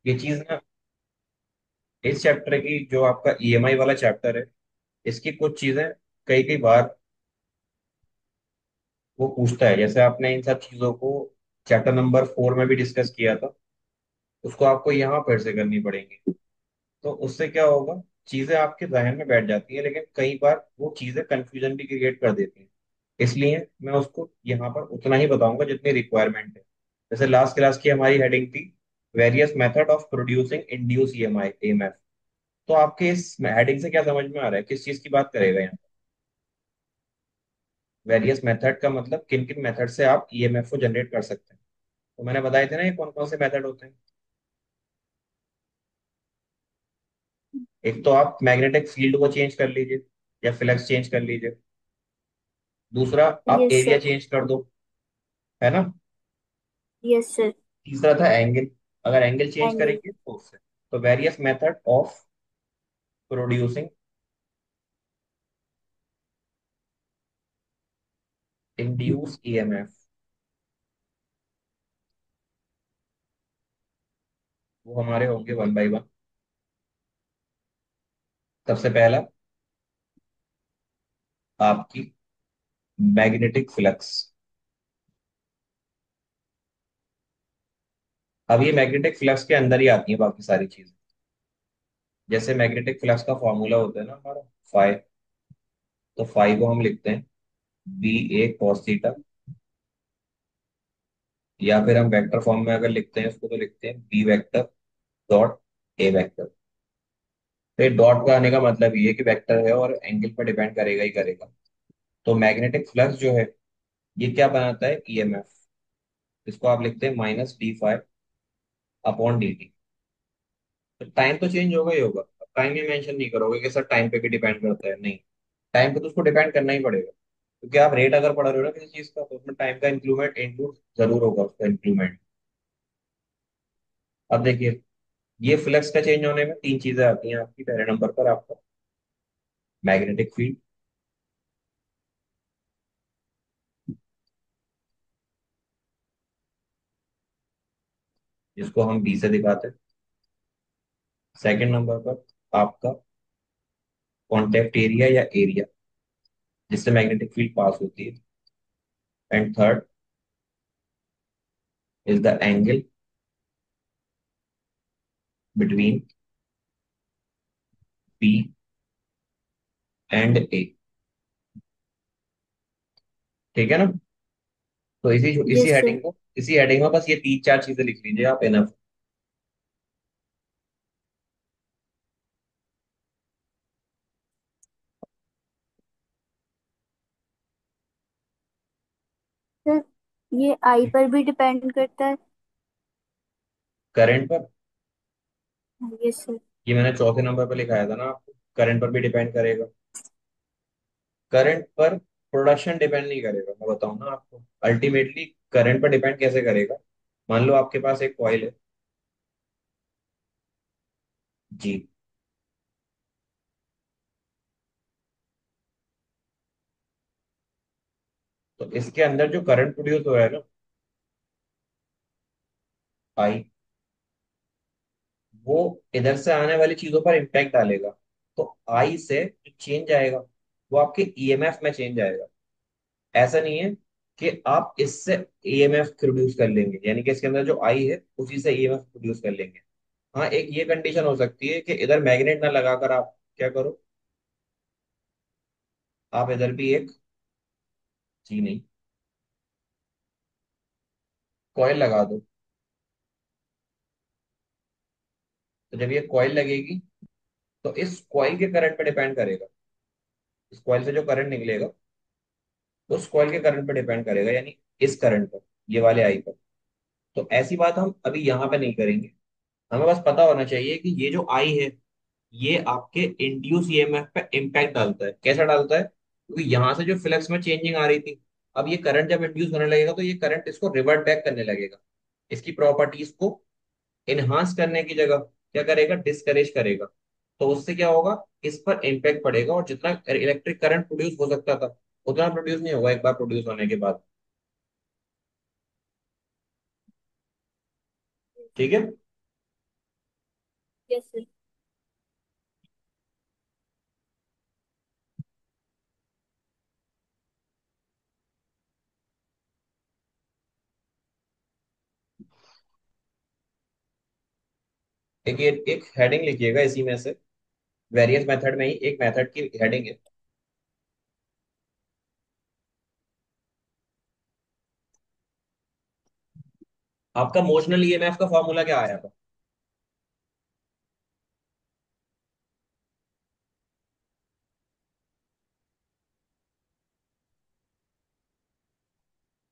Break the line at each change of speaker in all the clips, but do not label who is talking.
ये चीज ना, इस चैप्टर की जो आपका ईएमआई वाला चैप्टर है, इसकी कुछ चीजें कई कई बार वो पूछता है। जैसे आपने इन सब चीजों को चैप्टर नंबर 4 में भी डिस्कस किया था, उसको आपको यहाँ फिर से करनी पड़ेगी। तो उससे क्या होगा, चीजें आपके जहन में बैठ जाती है, लेकिन कई बार वो चीजें कंफ्यूजन भी क्रिएट कर देती हैं। इसलिए मैं उसको यहाँ पर उतना ही बताऊंगा जितनी रिक्वायरमेंट है। जैसे लास्ट क्लास की हमारी हेडिंग थी various method of producing induce EMI AMF. तो आपके इस हेडिंग से क्या समझ में आ रहा है, किस चीज की बात करेगा यहाँ? वेरियस मेथड का मतलब किन किन मेथड से आप ईएमएफ को जनरेट कर सकते हैं। तो मैंने बताए थे ना ये कौन कौन से मेथड होते हैं। एक तो आप मैग्नेटिक फील्ड को चेंज कर लीजिए या फ्लक्स चेंज कर लीजिए। दूसरा, आप
यस
एरिया
सर।
चेंज कर दो, है ना।
Yes sir.
तीसरा था एंगल, अगर एंगल चेंज
एंगल।
करेंगे तो उससे। तो various method of producing induce EMF, वो हमारे होंगे वन बाय वन। सबसे पहला आपकी मैग्नेटिक फ्लक्स। अब ये मैग्नेटिक फ्लक्स के अंदर ही आती है बाकी सारी चीजें। जैसे मैग्नेटिक फ्लक्स का फॉर्मूला होता है ना हमारा, फाइ। तो फाइ को हम लिखते हैं बी ए कॉस थीटा, या फिर हम वेक्टर फॉर्म में अगर लिखते हैं उसको तो लिखते हैं B vector dot A vector. फिर डॉट का आने का मतलब ये है कि वेक्टर है और एंगल पर डिपेंड करेगा ही करेगा। तो मैग्नेटिक फ्लक्स जो है, ये क्या बनाता है, ईएमएफ। इसको आप लिखते हैं minus D five upon d T. तो टाइम तो चेंज होगा ही होगा। टाइम ही मेंशन नहीं करोगे कि सर टाइम पे भी डिपेंड करता है, नहीं। टाइम पे तो उसको डिपेंड करना ही पड़ेगा, क्योंकि आप रेट अगर पढ़ रहे हो ना किसी चीज का, तो उसमें टाइम का इंक्लूमेंट इंक्लूड जरूर होगा, उसका इंक्लूमेंट। अब देखिए, ये फ्लक्स का चेंज होने में तीन चीजें आती हैं आपकी। पहले नंबर पर आपका मैग्नेटिक फील्ड, जिसको हम बी से दिखाते हैं। सेकंड नंबर पर आपका कॉन्टेक्ट एरिया या एरिया, जिससे मैग्नेटिक फील्ड पास होती है। And third is the angle between B and A. ठीक है ना। तो इसी
यस सर।
हेडिंग को, इसी हेडिंग में बस ये तीन चार चीजें लिख लीजिए आप, इनफ।
सर ये आई पर भी डिपेंड करता है।
करंट पर,
यस सर।
ये मैंने चौथे नंबर पर लिखाया था ना आपको, करंट पर भी डिपेंड करेगा। करंट पर प्रोडक्शन डिपेंड नहीं करेगा, मैं बताऊं ना आपको। अल्टीमेटली करंट पर डिपेंड कैसे करेगा। मान लो आपके पास एक कॉइल है जी। तो इसके अंदर जो करंट प्रोड्यूस हो रहा है ना, आई, वो इधर से आने वाली चीजों पर इम्पैक्ट डालेगा। तो आई से जो चेंज आएगा, वो आपके ईएमएफ में चेंज आएगा। ऐसा नहीं है कि आप इससे ईएमएफ प्रोड्यूस कर लेंगे, यानी कि इसके अंदर जो आई है उसी से ईएमएफ प्रोड्यूस कर लेंगे। हाँ, एक ये कंडीशन हो सकती है कि इधर मैग्नेट ना लगाकर आप क्या करो, आप इधर भी एक, जी नहीं, कॉइल लगा दो। तो जब ये कॉइल लगेगी, तो इस कॉइल के करंट पे डिपेंड करेगा। इस कॉइल से जो करंट निकलेगा, उस कॉइल के करंट पे डिपेंड करेगा, यानी इस करंट पर, ये वाले आई पर। तो ऐसी बात हम अभी यहाँ पे नहीं करेंगे। हमें बस पता होना चाहिए कि ये जो आई है, ये आपके इंड्यूस ईएमएफ पे इम्पैक्ट डालता है। कैसा डालता है, क्योंकि यहाँ से जो फ्लक्स में चेंजिंग आ रही थी, अब ये करंट जब इंड्यूस होने लगेगा तो ये करंट इसको रिवर्ट बैक करने लगेगा। इसकी प्रॉपर्टीज को इनहांस करने की जगह क्या करेगा, डिस्करेज करेगा। तो उससे क्या होगा, इस पर इम्पैक्ट पड़ेगा, और जितना इलेक्ट्रिक करंट प्रोड्यूस हो सकता था उतना प्रोड्यूस नहीं होगा एक बार प्रोड्यूस होने के बाद। ठीक है।
Yes sir.
एक ये एक हेडिंग लिखिएगा इसी में से, वेरियस मेथड में ही एक मेथड की हेडिंग है। आपका मोशनल ईएमएफ का फॉर्मूला क्या आया था?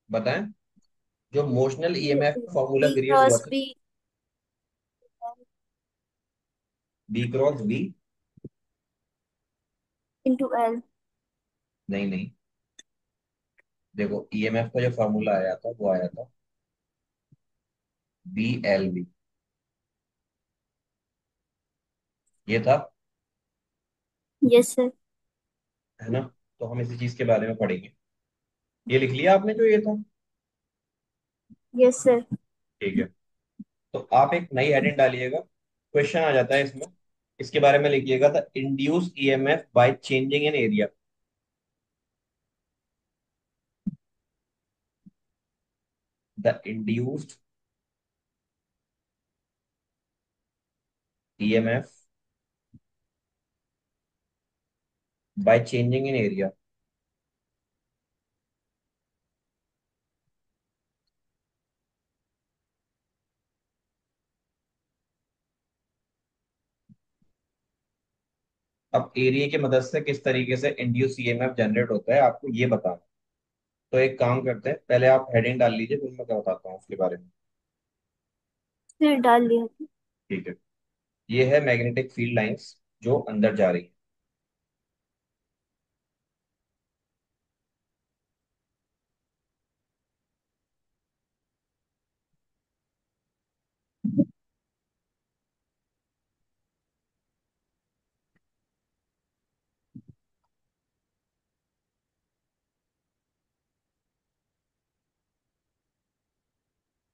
बताएं। जो मोशनल
ये
ईएमएफ का फॉर्मूला
बी
क्रिएट हुआ
क्रॉस
था।
B
B cross B.
Into L.
नहीं नहीं, देखो ईएमएफ का जो फॉर्मूला आया था वो आया था बी एल बी, ये था,
यस सर।
है ना? तो हम इसी चीज के बारे में पढ़ेंगे। ये लिख लिया आपने जो ये था?
Yes sir.
ठीक है। तो आप एक नई हेडिंग डालिएगा, क्वेश्चन आ जाता है इसमें। इसके बारे में लिखिएगा, the induce EMF by changing in area. The induced EMF by changing in area. अब एरिया की मदद से किस तरीके से इंड्यूस ईएमएफ जनरेट होता है आपको ये बताना। तो एक काम करते हैं, पहले आप हेडिंग डाल लीजिए, फिर मैं क्या बताता हूँ उसके बारे में।
फिर डाल लिया।
ठीक है। ये है मैग्नेटिक फील्ड लाइंस जो अंदर जा रही है।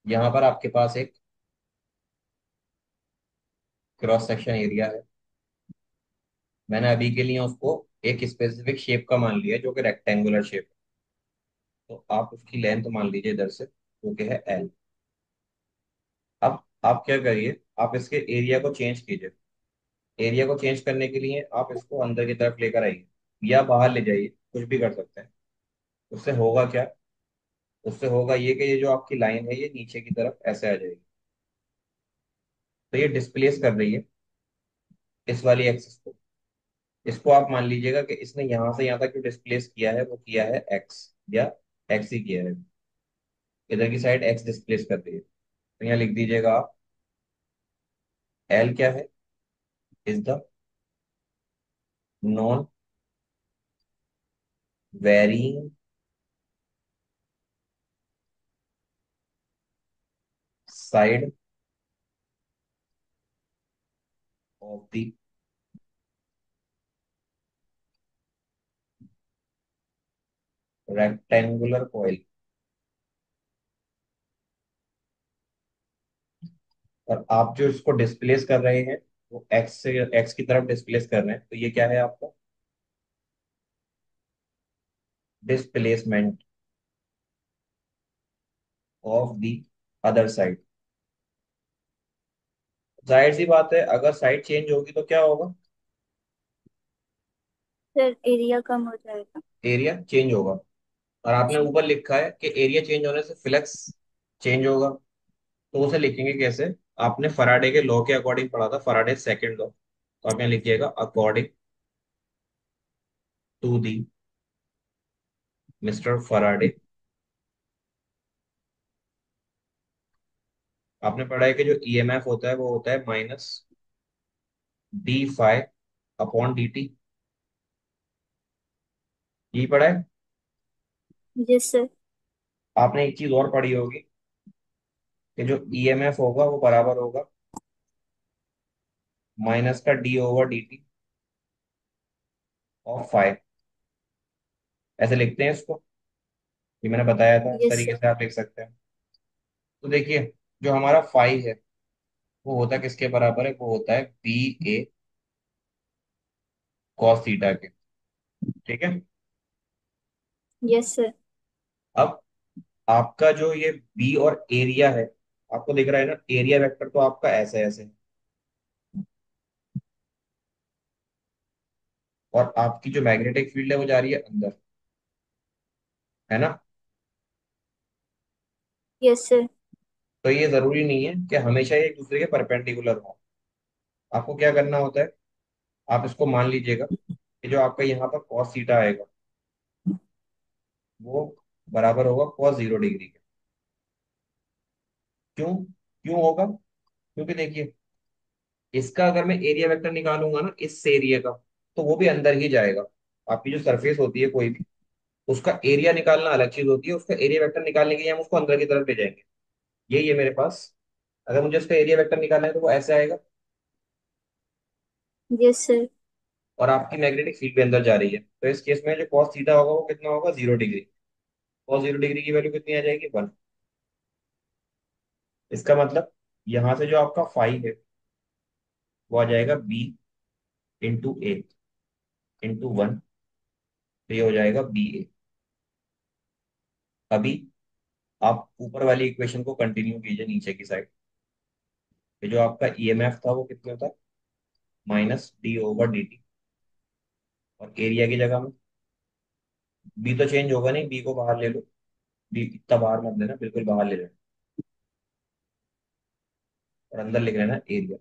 यहाँ पर आपके पास एक क्रॉस सेक्शन एरिया है। मैंने अभी के लिए उसको एक स्पेसिफिक शेप का मान लिया जो कि रेक्टेंगुलर शेप है। तो आप उसकी लेंथ मान लीजिए इधर से, जो कि है एल। अब आप क्या करिए, आप इसके एरिया को चेंज कीजिए। एरिया को चेंज करने के लिए आप इसको अंदर की तरफ लेकर आइए या बाहर ले जाइए, कुछ भी कर सकते हैं। उससे होगा क्या? उससे होगा ये कि ये जो आपकी लाइन है ये नीचे की तरफ ऐसे आ जाएगी। तो ये डिस्प्लेस कर रही है इस वाली एक्सिस को। इसको आप मान लीजिएगा कि इसने यहां से यहां तक जो डिस्प्लेस किया है वो किया है एक्स, या एक्स ही किया है। इधर की साइड एक्स डिस्प्लेस कर रही है। तो यहाँ लिख दीजिएगा आप, एल क्या है? Is the non varying side of the rectangular coil. और आप जो इसको डिस्प्लेस कर रहे हैं वो एक्स से एक्स की तरफ डिस्प्लेस कर रहे हैं, तो ये क्या है आपका? Displacement of the other side. जाहिर सी बात है, अगर साइड चेंज होगी तो क्या होगा?
सर एरिया कम हो जाएगा।
एरिया चेंज होगा। और आपने
जी।
ऊपर लिखा है कि एरिया चेंज होने से फ्लक्स चेंज होगा। तो उसे लिखेंगे कैसे? आपने फराडे के लॉ के अकॉर्डिंग पढ़ा था, फराडे सेकंड लॉ। तो आप यहाँ लिखिएगा, according to the mister Faraday. आपने पढ़ा है कि जो ईएमएफ होता है वो होता है minus d phi upon d t. यही पढ़ा है।
Yes sir.
आपने एक चीज और पढ़ी होगी कि जो ईएमएफ होगा वो बराबर होगा माइनस का डी ओवर डी टी और फाइ। ऐसे लिखते हैं इसको। ये मैंने बताया था, इस
यस
तरीके
सर।
से आप लिख सकते हैं। तो देखिए, जो हमारा फाइ है वो होता है किसके बराबर है? वो होता है बी ए कॉस थीटा के। ठीक है।
Yes sir.
अब आपका जो ये बी और एरिया है, आपको दिख रहा है ना, एरिया वेक्टर तो आपका ऐसे ऐसे है, और आपकी जो मैग्नेटिक फील्ड है वो जा रही है अंदर, है ना।
Yes sir.
तो ये जरूरी नहीं है कि हमेशा ये एक दूसरे के परपेंडिकुलर हो। आपको क्या करना होता है, आप इसको मान लीजिएगा कि जो आपका यहाँ पर कॉस थीटा आएगा वो बराबर होगा cos 0 डिग्री के। क्यों? क्यों होगा? क्योंकि देखिए, इसका अगर मैं एरिया वेक्टर निकालूंगा ना इस एरिया का, तो वो भी अंदर ही जाएगा। आपकी जो सरफेस होती है कोई भी, उसका एरिया निकालना अलग चीज होती है, उसका एरिया वेक्टर निकालने के लिए हम उसको अंदर की तरफ ले जाएंगे। यही है मेरे पास। अगर मुझे उसका एरिया वेक्टर निकालना है तो वो ऐसे आएगा,
यस सर।
और आपकी मैग्नेटिक फील्ड भी अंदर जा रही है, तो इस केस में जो कॉस थीटा होगा वो कितना होगा? 0 डिग्री। cos 0 डिग्री की वैल्यू कितनी आ जाएगी? 1। इसका मतलब यहां से जो आपका फाई है वो आ जाएगा B × 8 × 1, तो ये हो जाएगा BA। अभी आप ऊपर वाली इक्वेशन को कंटिन्यू कीजिए नीचे की साइड। ये जो आपका ईएमएफ था वो कितना था? -d/dt। और एरिया की जगह में बी तो चेंज होगा नहीं, बी को बाहर ले लो। बी इतना बाहर मत लेना, बिल्कुल बाहर ले लेना, और अंदर लिख लेना एरिया।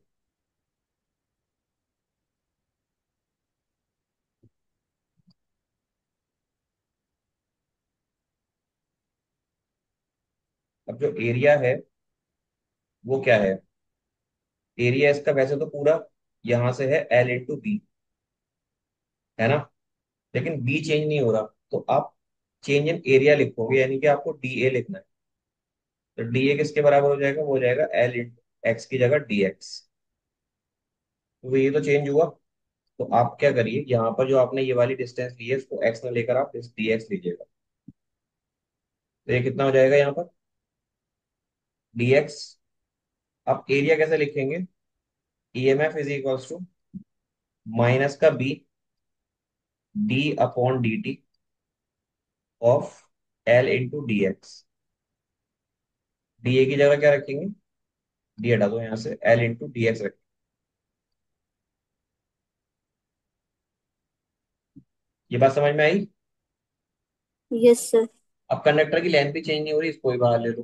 अब जो एरिया है वो क्या है? एरिया इसका वैसे तो पूरा यहां से है L × B, है ना। लेकिन बी चेंज नहीं हो रहा, तो आप चेंज इन एरिया लिखोगे, यानी कि आपको DA लिखना है। तो DA किसके बराबर हो जाएगा? वो हो जाएगा L × x की जगह DX। तो ये तो चेंज हुआ। तो आप क्या करिए, यहाँ पर जो आपने ये वाली डिस्टेंस ली है इसको x में लेकर आप इस DX लीजिएगा। तो ये कितना हो जाएगा यहाँ पर? DX। आप एरिया कैसे लिखेंगे? EMF is equals to minus का B d/dt of L × dx। DA की जगह क्या रखेंगे? D हटा दो यहाँ से, L × dx रखेंगे। ये बात समझ में आई?
Yes sir.
अब कंडक्टर की लेंथ भी चेंज नहीं हो रही, इसको भी बाहर ले लो।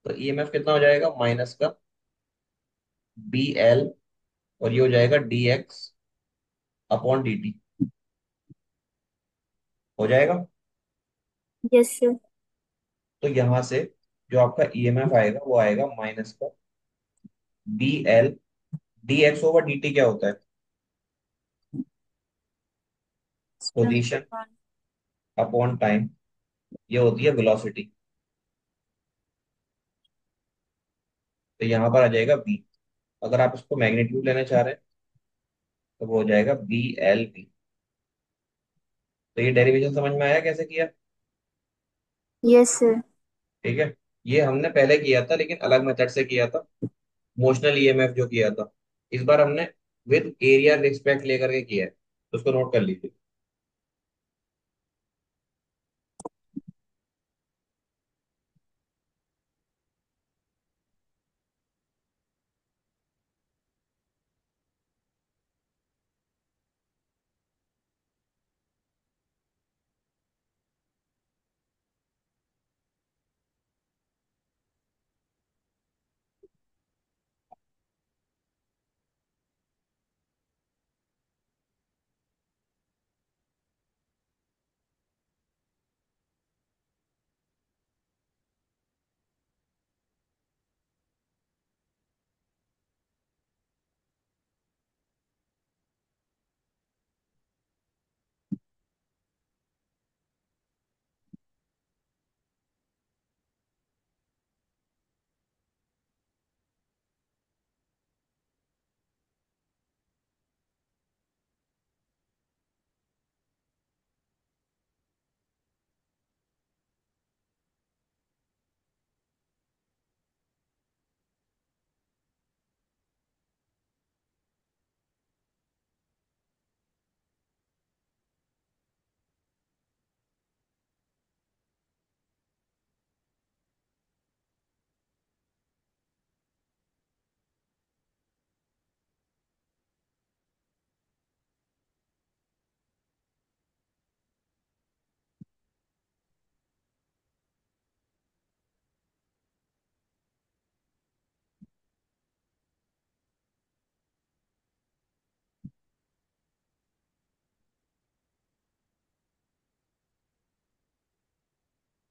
तो ईएमएफ कितना हो जाएगा? माइनस का BL, और ये हो जाएगा dx/dt। हो जाएगा।
Yes sir.
तो यहां से जो आपका ईएमएफ आएगा वो आएगा माइनस का BL। dx/dt क्या होता है? पोजीशन अपॉन टाइम, ये होती है वेलोसिटी। तो यहाँ पर आ जाएगा B। अगर आप इसको मैग्नीट्यूड लेना चाह रहे हैं तो वो हो जाएगा BLB। तो ये डेरिवेशन समझ में आया कैसे किया?
Yes sir.
ठीक है। ये हमने पहले किया था लेकिन अलग मेथड से किया था, मोशनल ईएमएफ जो किया था। इस बार हमने विद एरिया रिस्पेक्ट लेकर के किया है, तो उसको नोट कर लीजिए।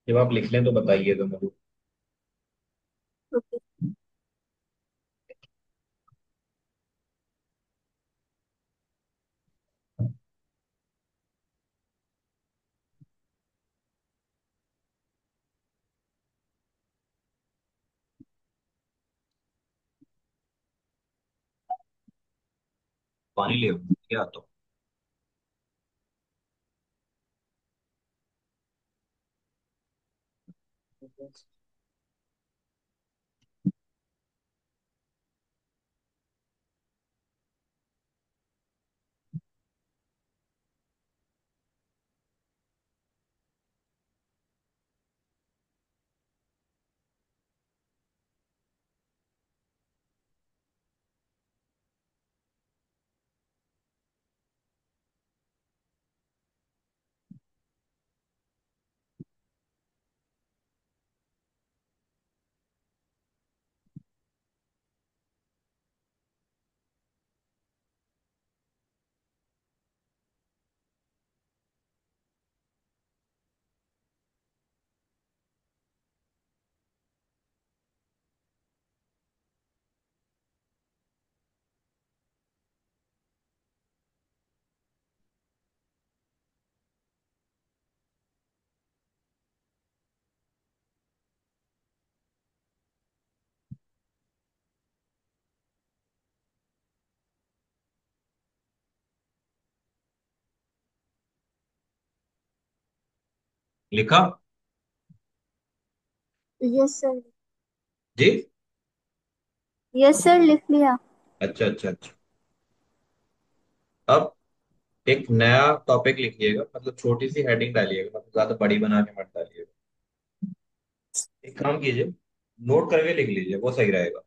जब आप लिख लें तो बताइए तो मुझे।
ओके।
पानी ले आओ, क्या तो। लिखा।
Yes sir.
जी।
यस सर, लिख लिया।
अच्छा अच्छा अच्छा। अब एक नया टॉपिक लिखिएगा, मतलब छोटी सी हेडिंग डालिएगा, मतलब ज्यादा बड़ी बना के मत डालिएगा। एक काम कीजिए, नोट करके लिख लीजिए, वो सही रहेगा।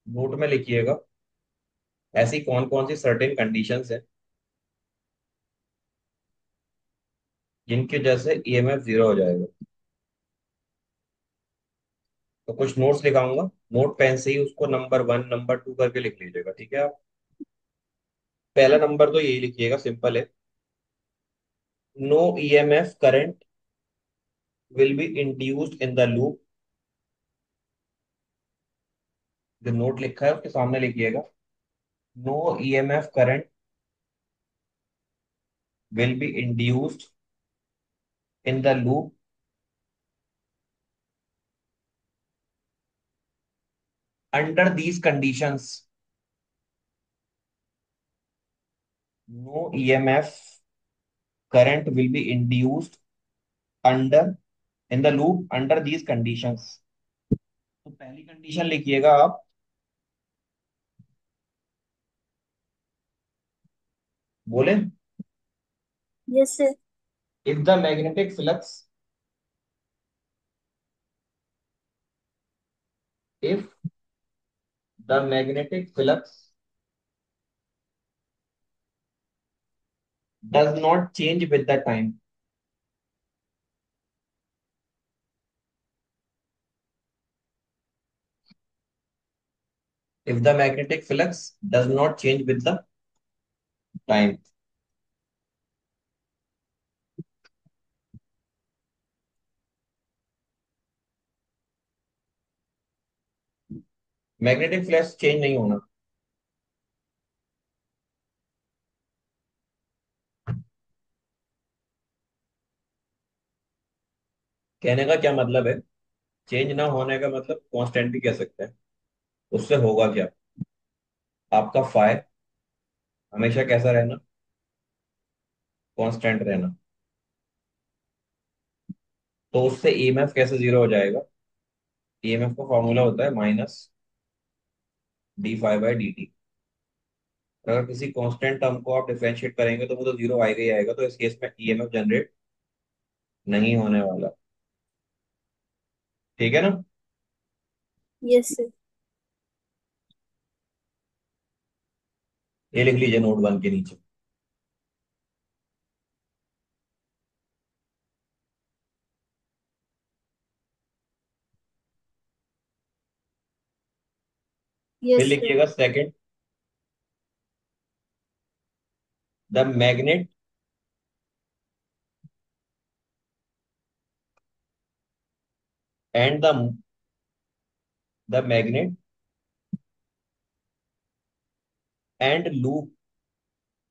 नोट में लिखिएगा ऐसी कौन कौन सी सर्टेन कंडीशंस है जिनकी वजह से ईएमएफ जीरो हो जाएगा। तो कुछ नोट्स लिखाऊंगा, नोट पेन से ही उसको नंबर वन नंबर टू करके लिख लीजिएगा, ठीक है आप। पहला नंबर तो यही लिखिएगा, सिंपल है। No EMF current will be induced in the loop. जो नोट लिखा है उसके सामने लिखिएगा, no EMF current will be induced in the loop under these conditions. No EMF current will be induced under in the loop under these conditions. तो पहली condition लिखिएगा आप, बोले,
yes sir.
If the magnetic flux, if the magnetic flux does not change with the time. If the magnetic flux does not change with the time. Magnetic flux change नहीं होना। कहने का क्या मतलब है, चेंज ना होने का मतलब कांस्टेंट भी कह सकते हैं। उससे होगा क्या, आपका फाइ हमेशा कैसा रहना, कांस्टेंट रहना। तो उससे ईएमएफ कैसे जीरो हो जाएगा। ईएमएफ का फॉर्मूला होता है minus d phi by d t. अगर किसी कांस्टेंट टर्म को आप डिफरेंशिएट करेंगे तो वो तो जीरो आएगा ही आएगा, तो इस केस में ईएमएफ जनरेट नहीं होने वाला। ठीक है ना।
Yes sir.
ये लिख लीजिए नोट वन के नीचे। फिर
यस सर।
लिखिएगा second, the magnet and the magnet and loop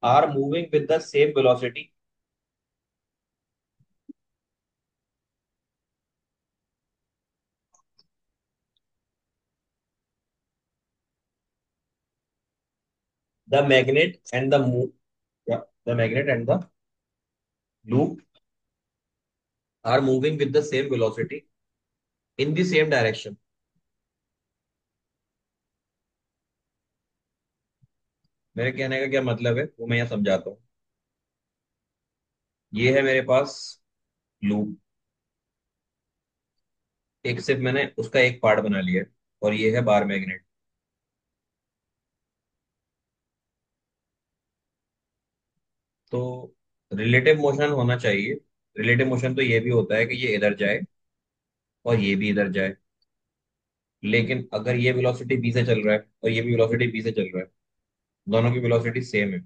are moving with the same velocity. The magnet and the move the magnet and the loop are moving with the same velocity in the same direction. मेरे कहने का क्या मतलब है वो मैं यहाँ समझाता हूँ। ये है मेरे पास लूप, एक सिर्फ मैंने उसका एक पार्ट बना लिया है, और ये है बार मैग्नेट। तो रिलेटिव मोशन होना चाहिए। रिलेटिव मोशन तो ये भी होता है कि ये इधर जाए और ये भी इधर जाए। लेकिन अगर ये वेलोसिटी बी से चल रहा है और ये भी वेलोसिटी बी से चल रहा है, दोनों की वेलोसिटी सेम है,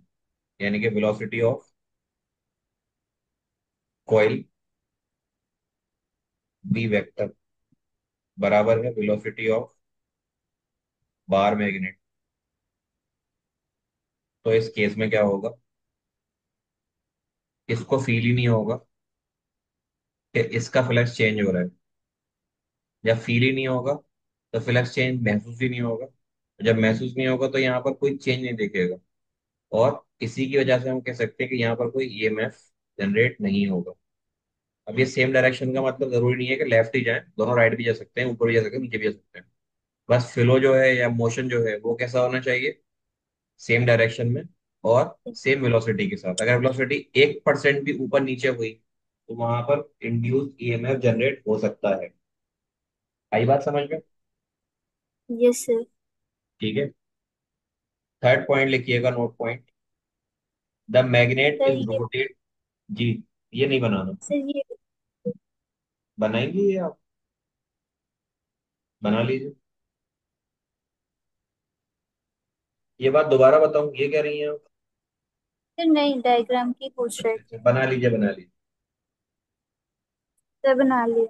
यानी कि velocity of coil B vector बराबर है वेलोसिटी ऑफ बार मैग्नेट। तो इस केस में क्या होगा, इसको फील ही नहीं होगा कि इसका फ्लक्स चेंज हो रहा है। जब फील ही नहीं होगा तो फ्लक्स चेंज महसूस ही नहीं होगा। जब महसूस नहीं होगा तो यहाँ पर कोई चेंज नहीं दिखेगा, और इसी की वजह से हम कह सकते हैं कि यहाँ पर कोई ईएमएफ जनरेट नहीं होगा। अब ये सेम डायरेक्शन का मतलब जरूरी नहीं है कि लेफ्ट ही जाए, दोनों राइट भी जा सकते हैं, ऊपर भी जा सकते हैं, नीचे भी जा सकते हैं। बस फ्लो जो है या मोशन जो है वो कैसा होना चाहिए, सेम डायरेक्शन में और सेम वेलोसिटी के साथ। अगर वेलोसिटी 1% भी ऊपर नीचे हुई तो वहां पर इंड्यूस ईएमएफ जनरेट हो सकता है। आई बात समझ में?
Yes sir.
ठीक है। थर्ड पॉइंट लिखिएगा, note point. The magnet
sir
is
ये
रोटेट। जी, ये नहीं बनाना।
सर ये
बनाएंगे ये आप, बना लीजिए। ये बात दोबारा बताऊं, ये कह रही हैं आप?
सर नहीं, डायग्राम की पूछ रहे
अच्छा अच्छा,
थे।
बना लीजिए बना लीजिए।
सर बना लिया।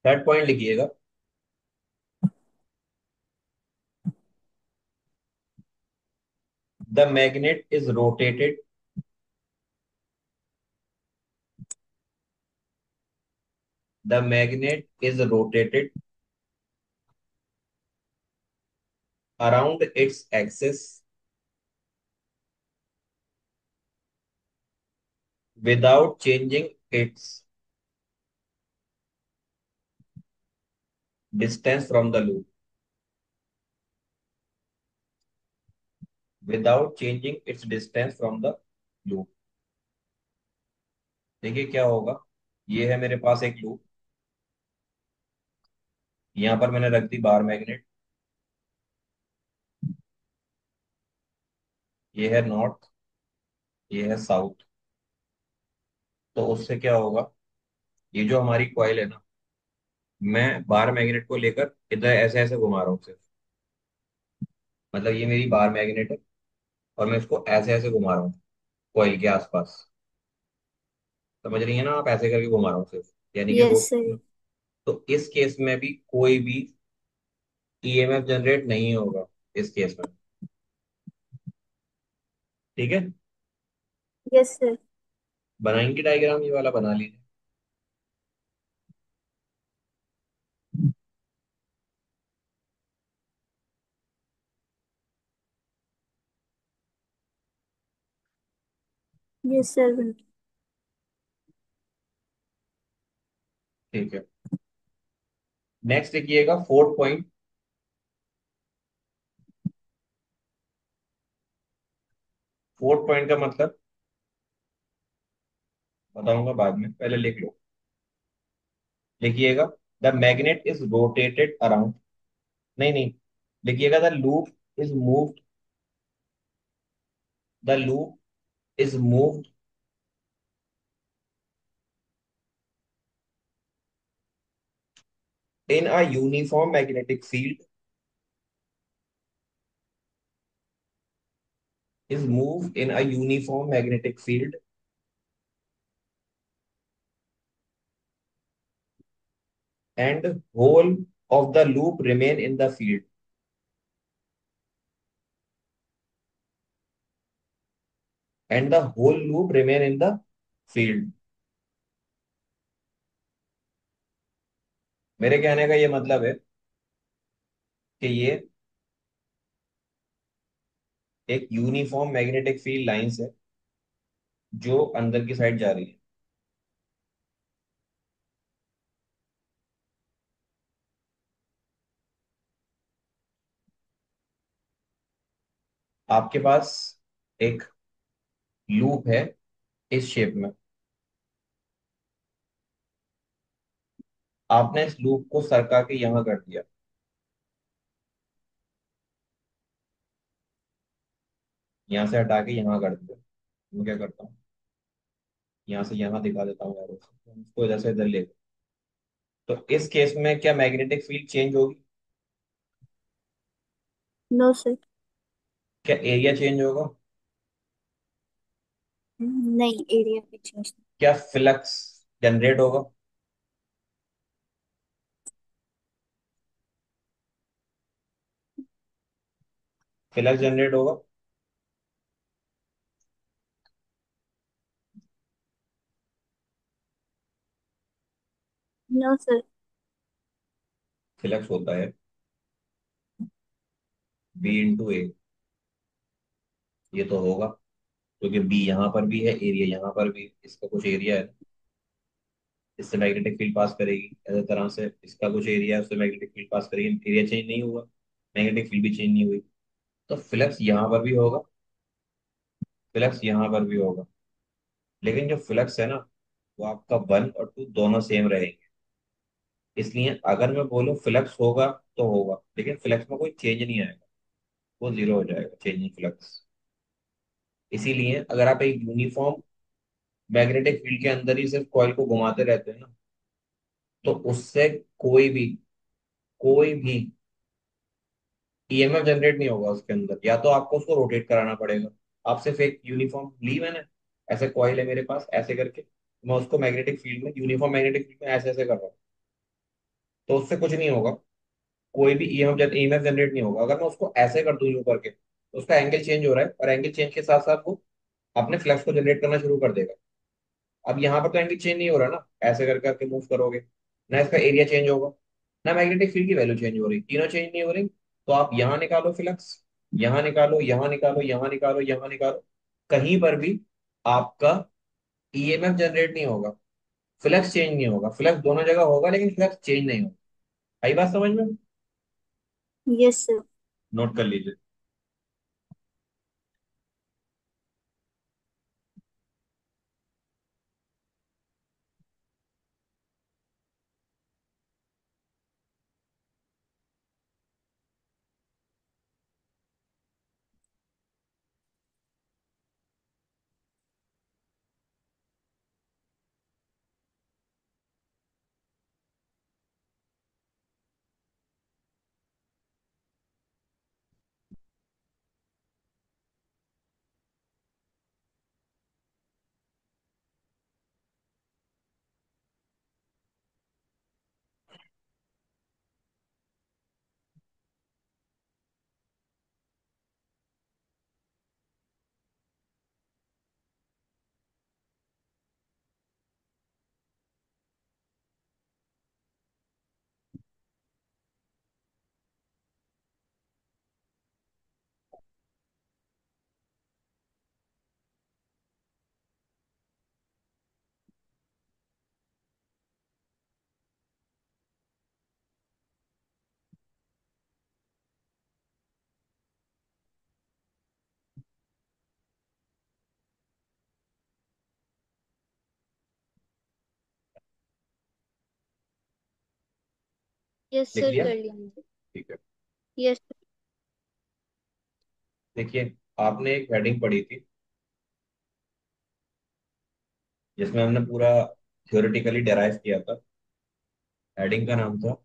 थर्ड पॉइंट लिखिएगा। The magnet is rotated. The magnet is rotated around its axis without changing its distance from the loop, without changing its distance from the loop। देखिए क्या होगा, ये है मेरे पास एक लूप, यहाँ पर मैंने रख दी बार मैग्नेट, ये है नॉर्थ, ये है साउथ। तो उससे क्या होगा, ये जो हमारी कॉइल है ना, मैं बार मैग्नेट को लेकर इधर ऐसे ऐसे घुमा रहा हूँ सिर्फ। मतलब ये मेरी बार मैग्नेट है और मैं इसको ऐसे ऐसे घुमा रहा हूँ कॉइल के आसपास। समझ रही है ना आप, ऐसे करके घुमा रहा हूँ सिर्फ, यानी कि
यस
रोट।
सर।
तो इस केस में भी कोई भी ईएमएफ जनरेट नहीं होगा इस केस में। ठीक है।
Yes sir.
बनाएंगे डायग्राम, ये वाला बना लीजिए।
Yes sir.
ठीक है। नेक्स्ट देखिएगा, फोर्थ पॉइंट। फोर्थ पॉइंट का मतलब बताऊंगा बाद में, पहले लिख लो। लिखिएगा, the magnet is rotated around. नहीं नहीं, लिखिएगा the loop is moved. The loop is moved in a uniform magnetic field is move in a uniform magnetic field and whole of the loop remain in the field. And the whole loop remain in the field. मेरे कहने का ये मतलब है कि ये एक uniform magnetic field lines है जो अंदर की साइड जा रही है। आपके पास एक लूप है इस शेप में। आपने इस लूप को सरका के यहां कर दिया। यहां से हटा के यहां कर दिया। मैं क्या करता हूँ, यहाँ से यहाँ दिखा देता हूँ यार उसको इधर से इधर ले। तो इस केस में क्या मैग्नेटिक फील्ड चेंज होगी?
No sir.
क्या एरिया चेंज होगा?
नहीं, एरिया पे चेंज।
क्या फ्लक्स जनरेट होगा? फ्लक्स जनरेट होगा।
No sir.
फ्लक्स होता है B × A। ये तो होगा क्योंकि बी यहाँ पर भी है, एरिया यहाँ पर भी है। इसका कुछ एरिया है, इससे मैग्नेटिक फील्ड पास करेगी। इस तरह से इसका कुछ एरिया है, उससे मैग्नेटिक फील्ड पास करेगी। एरिया चेंज नहीं हुआ, मैग्नेटिक फील्ड भी चेंज नहीं हुई। तो फ्लक्स यहाँ पर भी होगा, फ्लक्स यहाँ पर भी होगा। लेकिन जो फ्लक्स है ना, वो आपका 1 और 2 दोनों सेम रहेंगे। इसलिए अगर मैं बोलूँ फ्लक्स होगा तो होगा, लेकिन फ्लक्स में कोई चेंज नहीं आएगा, वो जीरो हो जाएगा चेंज इन फ्लक्स। इसीलिए अगर आप एक यूनिफॉर्म मैग्नेटिक फील्ड के अंदर ही सिर्फ कॉइल को घुमाते रहते हैं ना, तो उससे कोई भी कोई भी ईएमएफ जनरेट नहीं होगा उसके अंदर। या तो आपको उसको रोटेट कराना पड़ेगा। आप सिर्फ एक यूनिफॉर्म ली मैंने, ऐसे कॉइल है मेरे पास, ऐसे करके मैं उसको मैग्नेटिक फील्ड में, यूनिफॉर्म मैग्नेटिक फील्ड में ऐसे ऐसे कर रहा हूँ, तो उससे कुछ नहीं होगा। कोई भी ईएमएफ जनरेट नहीं होगा। अगर मैं उसको ऐसे कर दूं यूं करके, तो उसका एंगल चेंज हो रहा है, और एंगल चेंज के साथ साथ वो अपने फ्लक्स को जनरेट करना शुरू कर देगा। अब यहाँ पर तो एंगल चेंज नहीं हो रहा ना, ऐसे कर करके मूव करोगे, ना इसका एरिया चेंज होगा, ना मैग्नेटिक फील्ड की वैल्यू चेंज हो रही, तीनों चेंज नहीं हो रही। तो आप यहाँ निकालो फ्लक्स, यहाँ निकालो, यहाँ निकालो, यहाँ निकालो, यहाँ निकालो, कहीं पर भी आपका ईएमएफ जनरेट नहीं होगा, फ्लक्स चेंज नहीं होगा। फ्लक्स दोनों जगह होगा लेकिन फ्लक्स चेंज नहीं होगा। आई बात समझ में?
Yes sir.
नोट कर लीजिए।
यस
लिख
सर,
लिया?
कर लिया मैंने।
ठीक है।
यस।
देखिए, आपने एक हेडिंग पढ़ी थी जिसमें हमने पूरा थ्योरेटिकली डेराइव किया था। हेडिंग का नाम था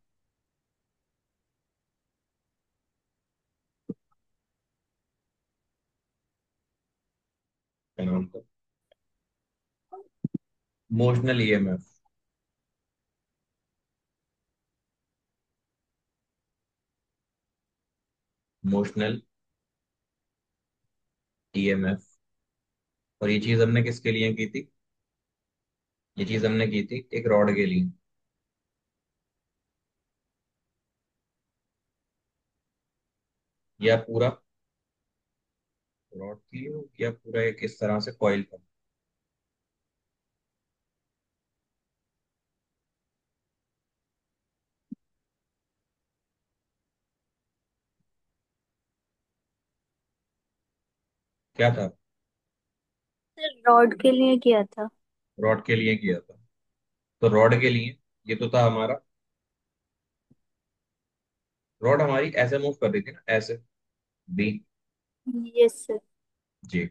क्या नाम था? Motional EMF. Motional EMF. और ये चीज हमने किसके लिए की थी? ये चीज हमने की थी एक रॉड के लिए। या पूरा रॉड के लिए हो, या पूरा एक इस तरह से कॉइल का। क्या था?
सर रॉड के लिए किया था।
रॉड के लिए किया था। तो रॉड के लिए ये तो था हमारा। रॉड हमारी ऐसे मूव कर रही थी ना, ऐसे। बी।
Yes sir.
जी।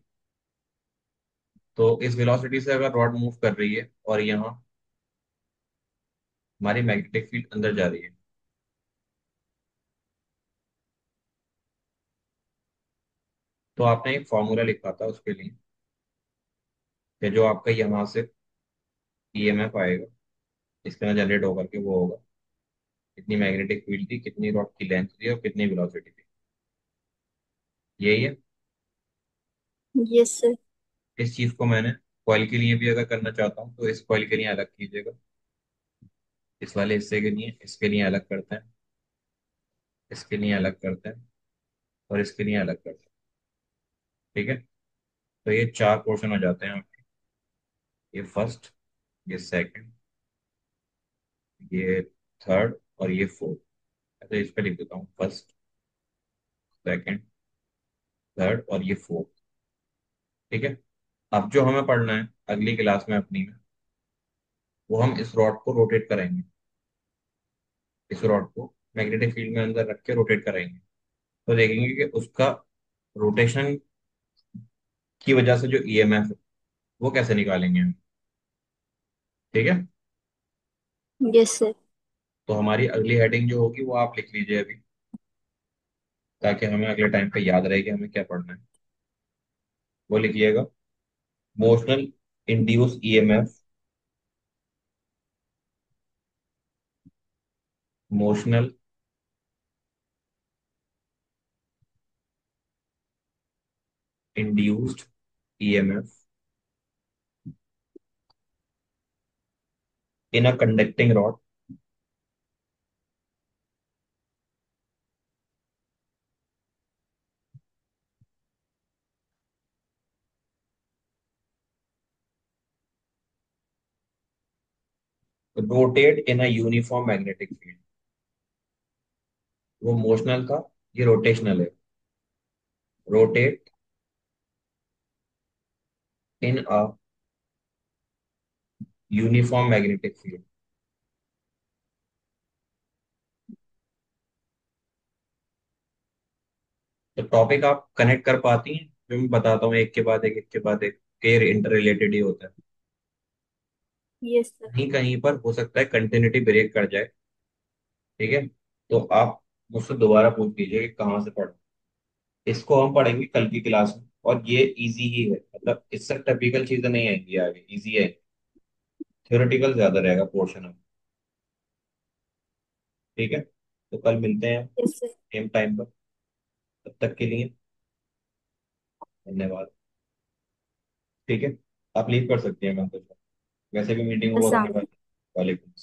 तो इस वेलोसिटी से अगर रॉड मूव कर रही है और यहाँ हमारी मैग्नेटिक फील्ड अंदर जा रही है, तो आपने एक फॉर्मूला लिखा था उसके लिए, कि जो आपका यहाँ से ईएमएफ आएगा, इसके अंदर जनरेट होकर के वो होगा, कितनी मैग्नेटिक फील्ड थी, कितनी रॉड की लेंथ थी, और कितनी वेलोसिटी थी। यही है।
Yes sir.
इस चीज को मैंने कॉइल के लिए भी अगर करना चाहता हूँ, तो इस कॉइल के लिए अलग कीजिएगा, इस वाले हिस्से के लिए इसके लिए अलग करते हैं, इसके लिए अलग करते हैं, और इसके लिए अलग करते हैं। ठीक है। तो ये चार पोर्शन हो जाते हैं आपके। ये फर्स्ट, ये सेकंड, ये थर्ड, और ये फोर्थ। तो इस पे लिख देता हूँ, फर्स्ट, सेकंड, थर्ड, और ये फोर्थ। ठीक है। अब जो हमें पढ़ना है अगली क्लास में अपनी में, वो हम इस रॉड को रोटेट कराएंगे। इस रॉड को मैग्नेटिक फील्ड में अंदर रख के रोटेट कराएंगे। तो देखेंगे कि उसका रोटेशन की वजह से जो ईएमएफ है वो कैसे निकालेंगे हम। ठीक है।
Yes sir.
तो हमारी अगली हेडिंग जो होगी वो आप लिख लीजिए अभी, ताकि हमें अगले टाइम पे याद रहे कि हमें क्या पढ़ना है। वो लिखिएगा, motional induce EMF. Motional induced EMF in a conducting rod. Rotate in a uniform magnetic field. वो मोशनल था, ये रोटेशनल है। Rotate in a uniform magnetic field. तो टॉपिक आप कनेक्ट कर पाती हैं जो मैं बताता हूँ, एक के बाद एक, एक के बाद एक, केयर इंटर रिलेटेड ही होता है।
Yes sir.
कहीं कहीं पर हो सकता है कंटिन्यूटी ब्रेक कर जाए। ठीक है। तो आप मुझसे दोबारा पूछ लीजिए कि कहाँ से पढ़। इसको हम पढ़ेंगे कल की क्लास में, और ये इजी ही है, मतलब इससे टिपिकल चीजें नहीं आएंगी आगे, इजी है। थ्योरेटिकल ज्यादा रहेगा पोर्शन अब। ठीक है। तो कल मिलते हैं
यस सर।
सेम टाइम पर। तब तक के लिए धन्यवाद। ठीक है। आप लीव कर सकते हैं मैं तो, वैसे भी मीटिंग बहुत होने
आसान।
वाली है। वालेकुम।